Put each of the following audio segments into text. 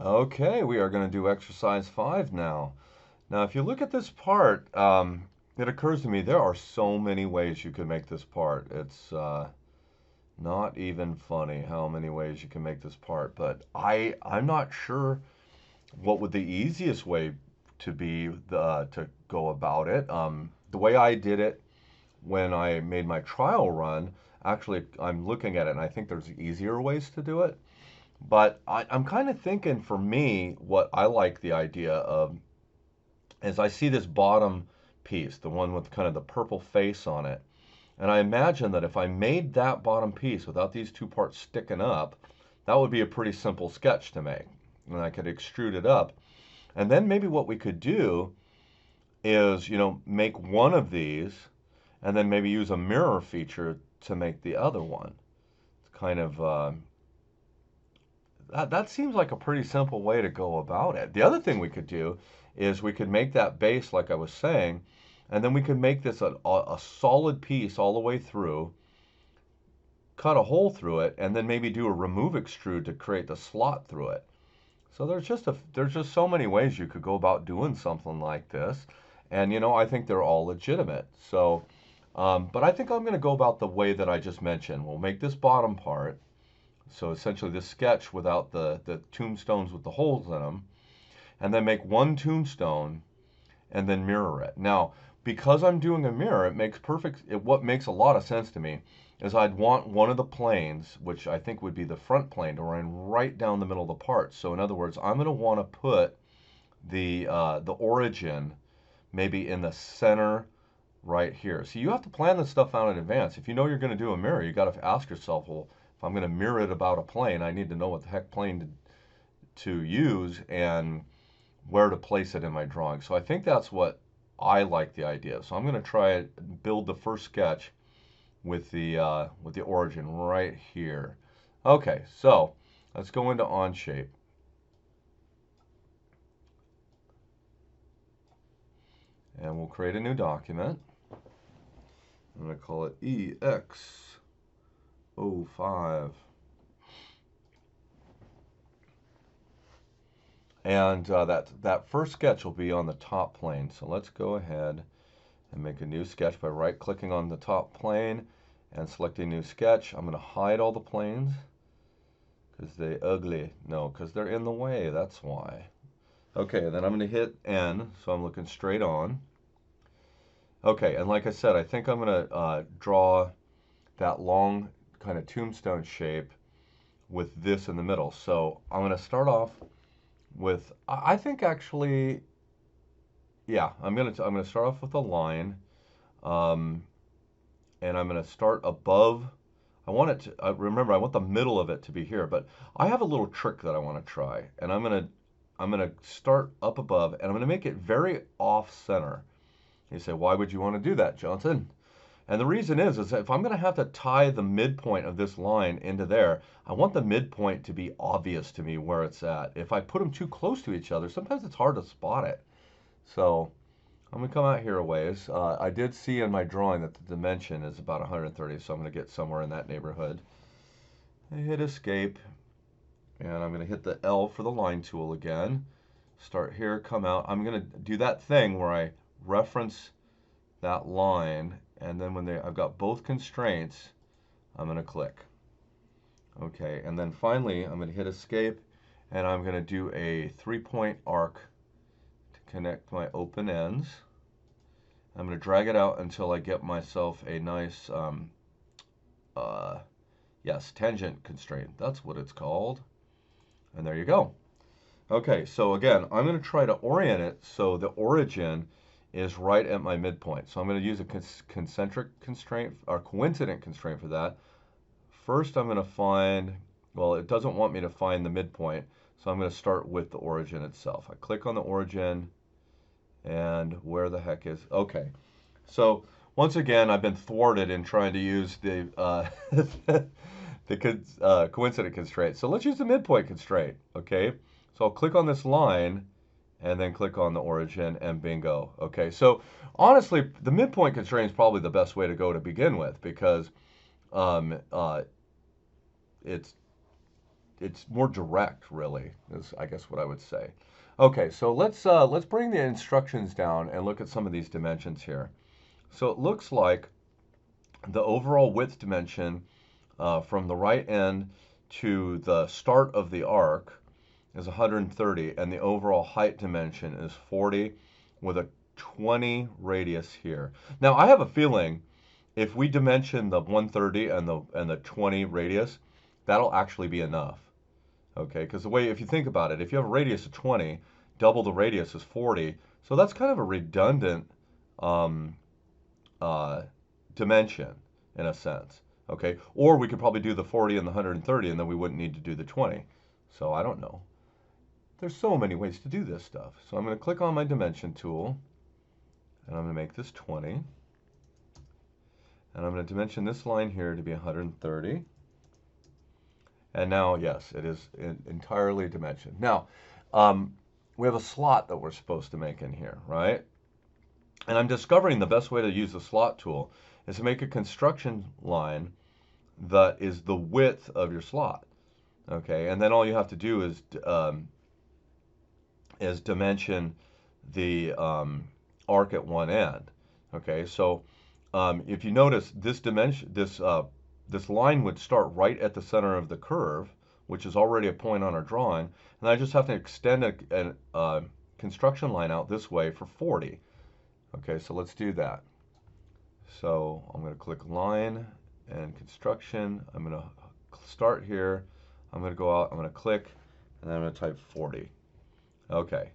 Okay, we are going to do exercise 5 now. Now, if you look at this part, it occurs to me there are so many ways you could make this part. It's not even funny how many ways you can make this part, but I'm not sure what would the easiest way to be to go about it. The way I did it when I made my trial run, actually, I'm looking at it and I think there's easier ways to do it. But I'm kind of thinking for me, what I like the idea of is I see this bottom piece, the one with kind of the purple face on it. And I imagine that if I made that bottom piece without these two parts sticking up, that would be a pretty simple sketch to make. And I could extrude it up. And then maybe what we could do is, make one of these and then maybe use a mirror feature to make the other one. It's kind of, that seems like a pretty simple way to go about it. The other thing we could do is we could make that base like I was saying, and then we could make this a solid piece all the way through, cut a hole through it, and then maybe do a remove extrude to create the slot through it. So there's just so many ways you could go about doing something like this, and I think they're all legitimate. So, but I think I'm going to go about the way that I just mentioned. We'll make this bottom part, so essentially this sketch without the tombstones with the holes in them, and then make one tombstone and then mirror it. Now, because I'm doing a mirror, what makes a lot of sense to me is I'd want one of the planes, which I think would be the front plane, to run right down the middle of the part. So in other words, I'm going to want to put the origin maybe in the center right here. So you have to plan this stuff out in advance. If you know you're going to do a mirror, you got to ask yourself, well, if I'm going to mirror it about a plane, I need to know what the heck plane to use and where to place it in my drawing. So I think that's what I like the idea. So I'm going to try it, build the first sketch with the origin right here. Okay, so let's go into Onshape. And we'll create a new document. I'm going to call it EX05. And that first sketch will be on the top plane. So let's go ahead and make a new sketch by right-clicking on the top plane and selecting new sketch. I'm going to hide all the planes because they're ugly. No, because they're in the way. That's why. Okay, then I'm going to hit N, so I'm looking straight on. Okay, and like I said, I think I'm going to draw that long kind of tombstone shape with this in the middle. So I'm going to start off with, I think actually, yeah, I'm gonna start off with a line, um, and I'm gonna start above. I want it to remember I want the middle of it to be here, but I have a little trick that I want to try, and I'm gonna start up above, and I'm gonna make it very off center. You say, why would you want to do that, Johnson? And the reason is that if I'm going to have to tie the midpoint of this line into there, I want the midpoint to be obvious to me where it's at. If I put them too close to each other, sometimes it's hard to spot it. So I'm going to come out here a ways. I did see in my drawing that the dimension is about 130, so I'm going to get somewhere in that neighborhood. I hit escape, and I'm going to hit the L for the line tool again. Start here, come out. I'm going to do that thing where I reference that line, and then I've got both constraints, I'm going to click. Okay, and then finally I'm going to hit escape, and I'm going to do a 3-point arc to connect my open ends. I'm going to drag it out until I get myself a nice, yes, tangent constraint. That's what it's called. And there you go. Okay, so again, I'm going to try to orient it so the origin is right at my midpoint. So I'm going to use a concentric constraint or coincident constraint for that. First, I'm going to find, well, it doesn't want me to find the midpoint, so I'm going to start with the origin itself. I click on the origin, and where the heck is, okay. So once again, I've been thwarted in trying to use the coincident constraint. So let's use the midpoint constraint, okay? So I'll click on this line, and then click on the origin, and bingo. Okay, so honestly, the midpoint constraint is probably the best way to go to begin with, because it's it's more direct, really, is I guess what I would say. Okay, so let's bring the instructions down and look at some of these dimensions here. So it looks like the overall width dimension from the right end to the start of the arc is 130, and the overall height dimension is 40 with a 20 radius here. Now I have a feeling if we dimension the 130 and the 20 radius, that'll actually be enough. Okay, because the way, if you think about it, if you have a radius of 20, double the radius is 40, so that's kind of a redundant um, dimension in a sense. Okay, or we could probably do the 40 and the 130, and then we wouldn't need to do the 20. So I don't know. There's so many ways to do this stuff. So I'm going to click on my dimension tool, and I'm going to make this 20. And I'm going to dimension this line here to be 130. And now, yes, it is entirely dimensioned. Now, we have a slot that we're supposed to make in here, right? And I'm discovering the best way to use the slot tool is to make a construction line that is the width of your slot. Okay, and then all you have to do is dimension the arc at one end. Okay, so if you notice, this dimension, this line would start right at the center of the curve, which is already a point on our drawing, and I just have to extend a construction line out this way for 40. Okay, so let's do that. So I'm going to click line and construction. I'm going to start here. I'm going to go out, I'm going to click, and then I'm going to type 40. Okay.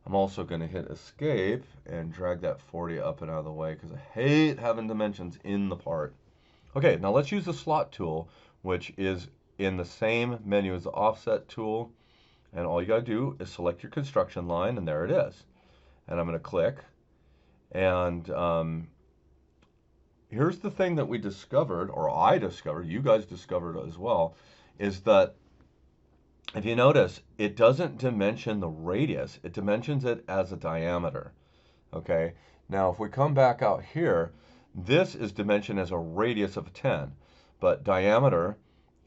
I'm also going to hit escape and drag that 40 up and out of the way because I hate having dimensions in the part. Okay, now let's use the slot tool, which is in the same menu as the offset tool. And all you got to do is select your construction line, and there it is. And I'm going to click. And here's the thing that we discovered, or I discovered, you guys discovered as well, is that if you notice, it doesn't dimension the radius, it dimensions it as a diameter. Okay, now if we come back out here, this is dimensioned as a radius of 10, but diameter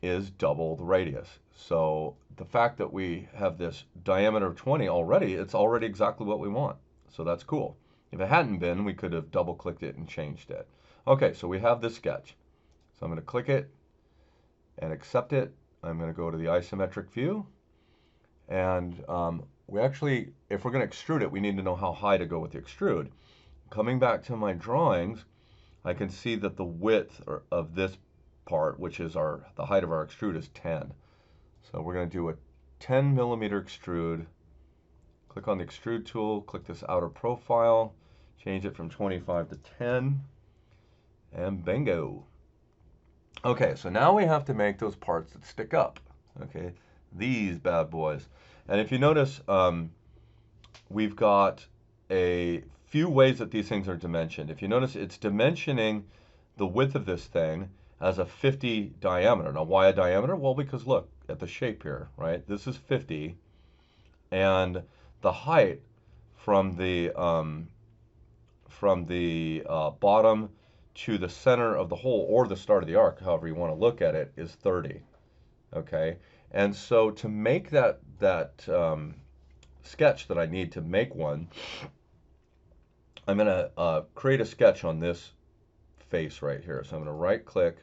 is double the radius. So the fact that we have this diameter of 20 already, it's already exactly what we want. So that's cool. If it hadn't been, we could have double clicked it and changed it. Okay, so we have this sketch. So I'm going to click it and accept it. I'm going to go to the isometric view. And we actually, if we're going to extrude it, we need to know how high to go with the extrude. Coming back to my drawings, I can see that the width of this part, which is the height of our extrude, is 10. So we're going to do a 10 millimeter extrude. Click on the extrude tool, click this outer profile, change it from 25 to 10, and bingo. Okay, so now we have to make those parts that stick up. Okay, these bad boys. And if you notice, we've got a few ways that these things are dimensioned. If you notice, it's dimensioning the width of this thing as a 50 diameter. Now, why a diameter? Well, because look at the shape here, right? This is 50, and the height from the bottom to the center of the hole, or the start of the arc, however you want to look at it, is 30. Okay, and so to make that sketch that I need to make one, I'm going to create a sketch on this face right here. So I'm going to right click,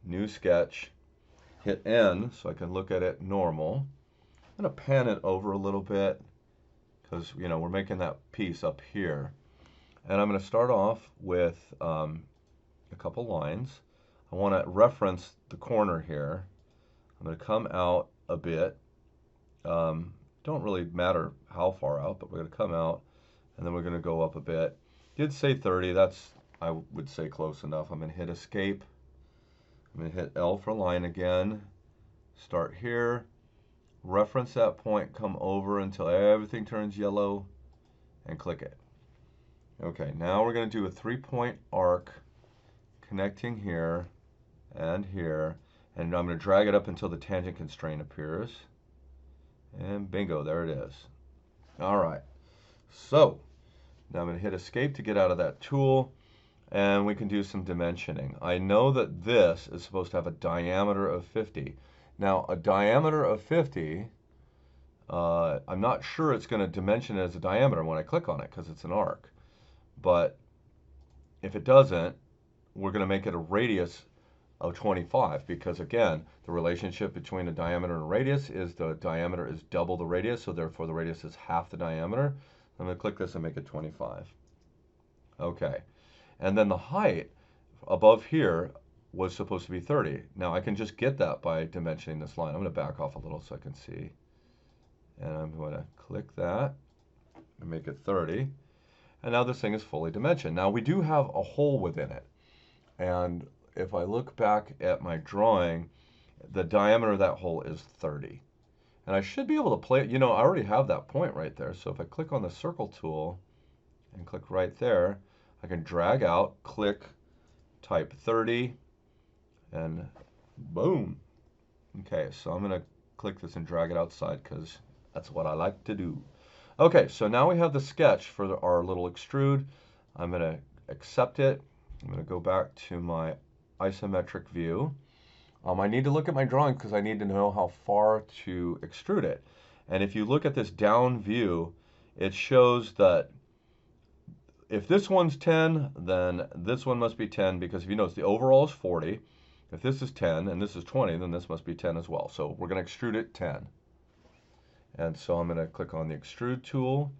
new sketch, hit N so I can look at it normal. I'm going to pan it over a little bit because, you know, we're making that piece up here. And I'm going to start off with a couple lines. I want to reference the corner here. I'm going to come out a bit. Don't really matter how far out, but we're going to come out, and then we're going to go up a bit. Did say 30. That's, I would say, close enough. I'm going to hit escape. I'm going to hit L for line again. Start here. Reference that point. Come over until everything turns yellow, and click it. Okay, now we're going to do a 3-point arc connecting here and here, and I'm going to drag it up until the tangent constraint appears, and bingo, there it is. All right, so now I'm going to hit escape to get out of that tool, and we can do some dimensioning. I know that this is supposed to have a diameter of 50. Now, a diameter of 50, I'm not sure it's going to dimension it as a diameter when I click on it because it's an arc. But if it doesn't, we're going to make it a radius of 25 because, again, the relationship between a diameter and a radius is the diameter is double the radius, so therefore the radius is half the diameter. I'm going to click this and make it 25. Okay. And then the height above here was supposed to be 30. Now I can just get that by dimensioning this line. I'm going to back off a little so I can see. And I'm going to click that and make it 30. And now this thing is fully dimensioned. Now we do have a hole within it. And if I look back at my drawing, the diameter of that hole is 30. And I should be able to play it. You know, I already have that point right there. So if I click on the circle tool and click right there, I can drag out, click, type 30, and boom. Okay, so I'm going to click this and drag it outside because that's what I like to do. Okay, so now we have the sketch for our little extrude. I'm going to accept it. I'm going to go back to my isometric view. I need to look at my drawing because I need to know how far to extrude it. And if you look at this down view, it shows that if this one's 10, then this one must be 10 because if you notice the overall is 40. If this is 10 and this is 20, then this must be 10 as well. So we're going to extrude it 10. And so I'm going to click on the extrude tool,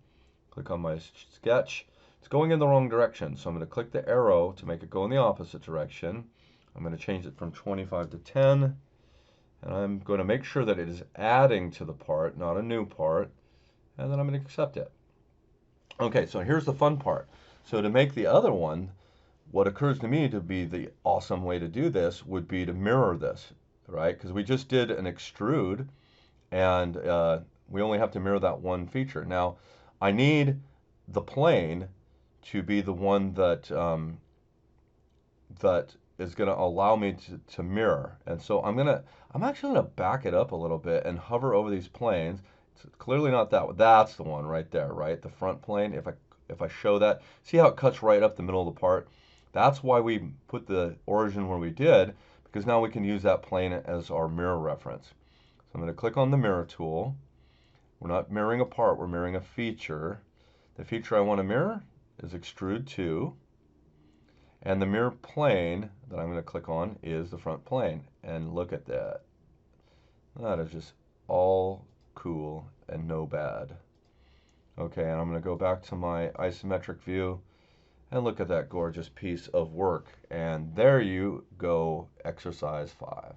click on my sketch. It's going in the wrong direction, so I'm going to click the arrow to make it go in the opposite direction. I'm going to change it from 25 to 10, and I'm going to make sure that it is adding to the part, not a new part, and then I'm going to accept it. Okay, so here's the fun part. So to make the other one, what occurs to me to be the awesome way to do this would be to mirror this, right? Because we just did an extrude, and we only have to mirror that one feature. Now, I need the plane to be the one that that is going to allow me to mirror. And so I'm actually going to back it up a little bit and hover over these planes. It's clearly not that one. That's the one right there, right? The front plane. If I show that, see how it cuts right up the middle of the part? That's why we put the origin where we did, because now we can use that plane as our mirror reference. So I'm going to click on the mirror tool. We're not mirroring a part, we're mirroring a feature. The feature I want to mirror is extrude 2. And the mirror plane that I'm going to click on is the front plane. And look at that. That is just all cool and no bad. Okay, and I'm going to go back to my isometric view and look at that gorgeous piece of work. And there you go, exercise 5.